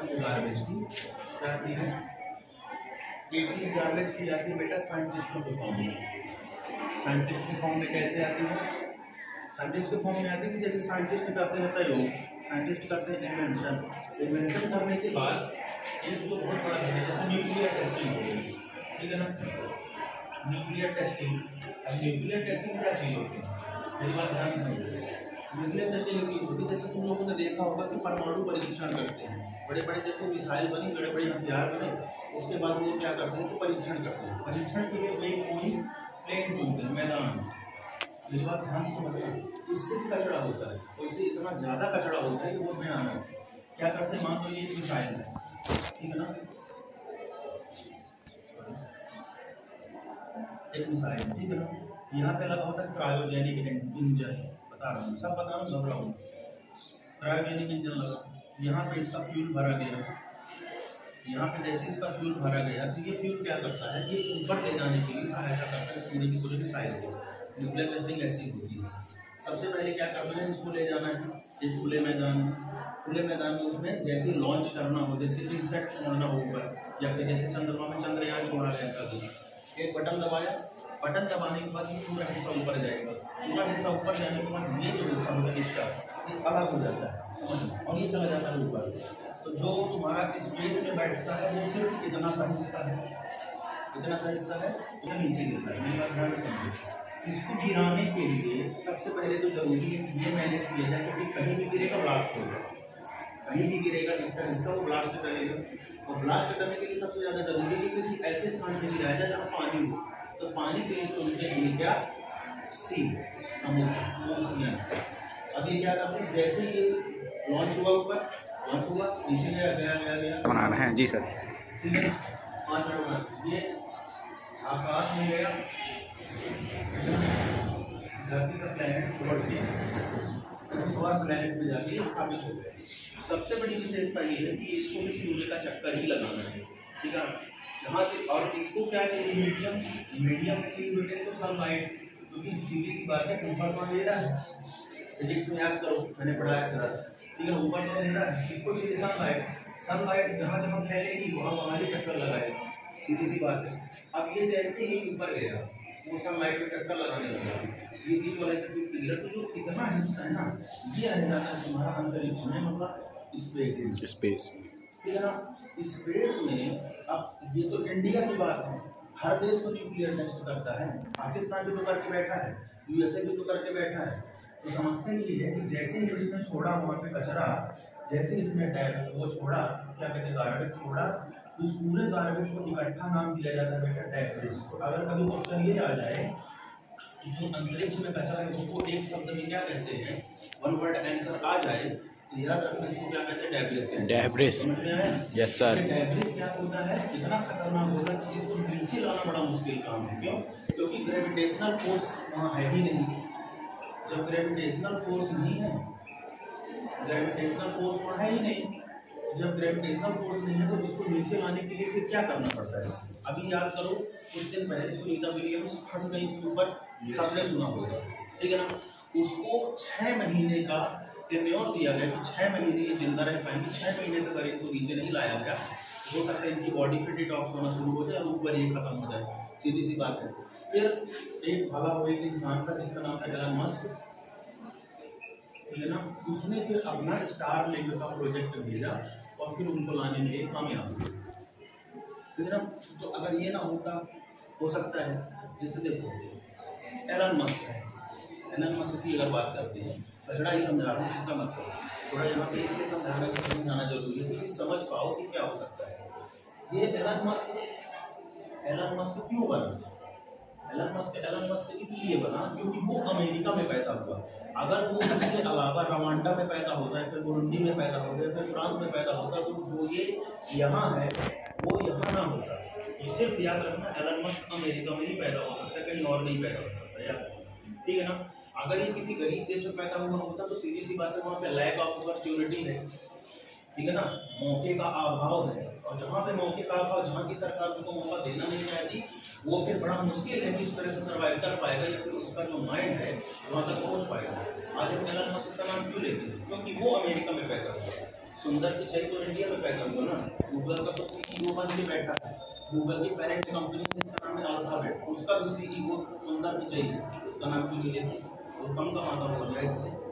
आती है गार्बेज की, क्या आती है? एक चीज़ गार्बेज की आती है बेटा साइंटिस्टों के फॉर्म में। साइंटिस्ट के फॉर्म में कैसे आती है? साइंटिस्ट के फॉर्म में आती है कि जैसे साइंटिस्ट करते हैं प्रयोग, साइंटिस्ट करते हैं इन्वेंशन, इन्वेंशन करने के बाद एक जो बहुत बड़ा है जैसे न्यूक्लियर टेस्टिंग होती है, ठीक है ना? न्यूक्लियर टेस्टिंग, अब न्यूक्लियर टेस्टिंग क्या चीज़ होती है? मेरी बात ध्यान से समझो। न्यूक्लियर टेस्टिंग एक चीज़ होती है जैसे तुम लोगों ने देखा होगा कि परमाणु परीक्षण करते हैं, बड़े बड़े जैसे मिसाइल बनी, बड़े बड़े हथियार बने, उसके बाद वो क्या करते हैं? तो परीक्षण करते हैं। परीक्षण के लिए एक कोई प्लेन चुनते हैं, मैदान। मेरी बात ध्यान से समझना, इससे भी कचरा होता है और इससे इतना ज़्यादा कचरा होता है कि वो भयानक है। क्या करते हैं? मान लो ये एक मिसाइल है, ठीक है ना? एक मिसाइल, ठीक है ना? यहाँ पे लगा होता है क्रायोजेनिक इंजन, बता रहा हूँ, सब बता रहा हूँ, घबरा हूँ। क्रायोजेनिक इंजन लगा, यहाँ पे इसका फ्यूल भरा गया। यहाँ पे जैसे इसका फ्यूल भरा गया तो ये फ्यूल क्या करता है? ये ऊपर ले जाने के लिए सहायता करता है पूरे की पूरे मिसाइल को। न्यूक्लियर टेस्टिंग ऐसी होती है। सबसे पहले क्या करना है? इसको ले जाना है एक खुले मैदान में। खुले मैदान में उसमें जैसे लॉन्च करना हो, जैसे इंसेक्ट छोड़ना हो ऊपर, या फिर जैसे चंद्रमा में चंद्रयान छोड़ा गया था, एक बटन दबाया, बटन दबाने के बाद ये पूरा हिस्सा ऊपर जाएगा। पूरा हिस्सा ऊपर जाने के बाद ये जो हिस्सा होगा इसका, ये अलग हो जाता है और ये चला जाता है ऊपर। तो जो तुम्हारा स्पेस में बैठता है वो सिर्फ इतना सा हिस्सा है, इतना सा हिस्सा है, इतना नीचे गिरता है। मेरी बात ध्यान से समझो। इसको गिराने के लिए सबसे पहले तो जरूरी है ये मैनेज किया जाए, क्योंकि कहीं भी गिरेगा ब्लास्ट होगा, कहीं भी गिरेगा जितना हिस्सा वो ब्लास्ट करेगा। और ब्लास्ट करने के लिए सबसे ज़्यादा जरूरी है कि किसी ऐसे स्थान पर गिराया जाए जहाँ पानी हो। तो पानी के लिए चुनते हैं क्या? सी, समुद्र, ओशियन। अब ये क्या करते हैं? जैसे ये लॉन्च हुआ ऊपर, लॉन्च हुआ, नीचे गया गया गया गया बनाना है जी सर, ठीक है? 5 मिनट ये आकाश में गया, धरती का प्लेनेट छोड़ के किसी और प्लेनेट में जाके स्थापित हो गया। सबसे बड़ी विशेषता ये है कि इसको भी सूर्य का चक्कर ही लगाना है, ठीक है? यहाँ से, और इसको क्या चाहिए? मीडियम, मीडियम में चाहिए बेटे इसको सनलाइट, क्योंकि सीधी सी बात है ऊपर तो अंधेरा है, फिजिक्स में याद करो मैंने पढ़ाया था, ठीक है? ऊपर तो अंधेरा है, इसको चाहिए सनलाइट। सनलाइट जहाँ जहाँ फैलेगी वहाँ ये चक्कर लगाएगा, सीधी सी बात है। अब ये जैसे ही ऊपर गया वो सनलाइट में चक्कर लगाने लगा, ये बीच वाले से क्लियर। तो जो इतना हिस्सा है ना, ये रह जाता है तुम्हारा अंतरिक्ष में, मतलब स्पेस, ठीक है ना? स्पेस में अब ये तो इंडिया की बात है, हर देश तो न्यूक्लियर टेस्ट करता है, पाकिस्तान भी तो करके बैठा है, यूएसए भी तो करके बैठा है। तो समस्या ये है कि जैसे ही इसने छोड़ा वहाँ पे कचरा, जैसे इसने वो छोड़ा, क्या कहते हैं, गार्बेज छोड़ा, उस पूरे गार्बेज को इकट्ठा नाम दिया जाता है बेटा डेब्रिस। तो अगर कभी क्वेश्चन ये आ जाए कि जो अंतरिक्ष में कचरा है उसको एक शब्द में क्या कहते हैं, वन वर्ड आंसर आ जाए, याद रखना इसको क्या कहते हैं? Debris. Debris, yes sir. Debris क्या होता है? इतना खतरनाक होता है कि इसको नीचे लाना बड़ा मुश्किल काम है। क्यों? क्योंकि ग्रेविटेशनल फोर्स वहाँ है ही नहीं। जब ग्रेविटेशनल फोर्स नहीं है, ग्रेविटेशनल फोर्स वहाँ है ही नहीं, जब ग्रेविटेशनल फोर्स नहीं है तो इसको नीचे लाने के लिए फिर क्या करना पड़ता है? अभी याद करो, कुछ दिन पहले सुनीता विलियम्स फंस गई थी ऊपर, सबने सुना होगा, ठीक है ना? उसको 6 महीने का टेन्योर दिया गया कि 6 महीने ये जिंदा रह पाएंगे। 6 महीने तक अगर इनको नीचे नहीं लाया गया हो सकता है इनकी बॉडी फिर डिटॉक्स होना शुरू हो जाए और ऊपर ये खत्म हो जाए, सीधी सी बात है। फिर एक भला हुआ एक इंसान का जिसका नाम था एलन मस्क, ठीक है ना? उसने फिर अपना स्टारलिंक का प्रोजेक्ट भेजा और फिर उनको लाने में कामयाब हुए, ठीक है ना? तो अगर ये ना होता, हो सकता है, जैसे देखो एलन मस्क है, एलन मस्क की अगर बात करते हैं, कचरा ही समझा रहा हूँ, चिंता मत करो, थोड़ा यहाँ पे इसलिए समझाना जरूरी है कि समझ पाओ कि क्या हो सकता है। ये एलन मस्क क्यों बना? एलन मस्क इसलिए बना क्योंकि वो अमेरिका में पैदा हुआ। अगर वो उसके अलावा रवांडा में पैदा होता है, फिर बुरुंडी में पैदा होता है, फिर फ्रांस में पैदा होता, तो जो ये यहाँ है वो यहाँ ना होता। तो सिर्फ याद रखना एलन मस्क अमेरिका में ही पैदा हो सकता है, कहीं और नहीं पैदा हो सकता है, याद, ठीक है ना? अगर ये किसी गरीब देश में पैदा हुआ होता तो सीधी सी बात है वहाँ पे लैक ऑफ अपॉर्चुनिटी है, ठीक है ना? मौके का अभाव है, और जहाँ पे मौके का अभाव, जहाँ की सरकार उसको मौका देना नहीं चाहती, वो फिर बड़ा मुश्किल है कि उस तरह से सर्वाइव कर पाएगा या फिर उसका जो माइंड है वहाँ तक पहुँच पाएगा। आज हम एलन मस्क का नाम क्यों लेते हैं? क्योंकि वो अमेरिका में पैदा हुआ, सुंदर पिचाई तो इंडिया में पैदा हुआ ना, गूगल का तो सीईओ बन के बैठा है। गूगल की पेरेंट कंपनी जिसका नाम है अल्फाबेट, उसका भी सीईओ सुंदर पिचाई है, उसका नाम क्यों नहीं लेते? वो कम कमाता होगा जाहिर से।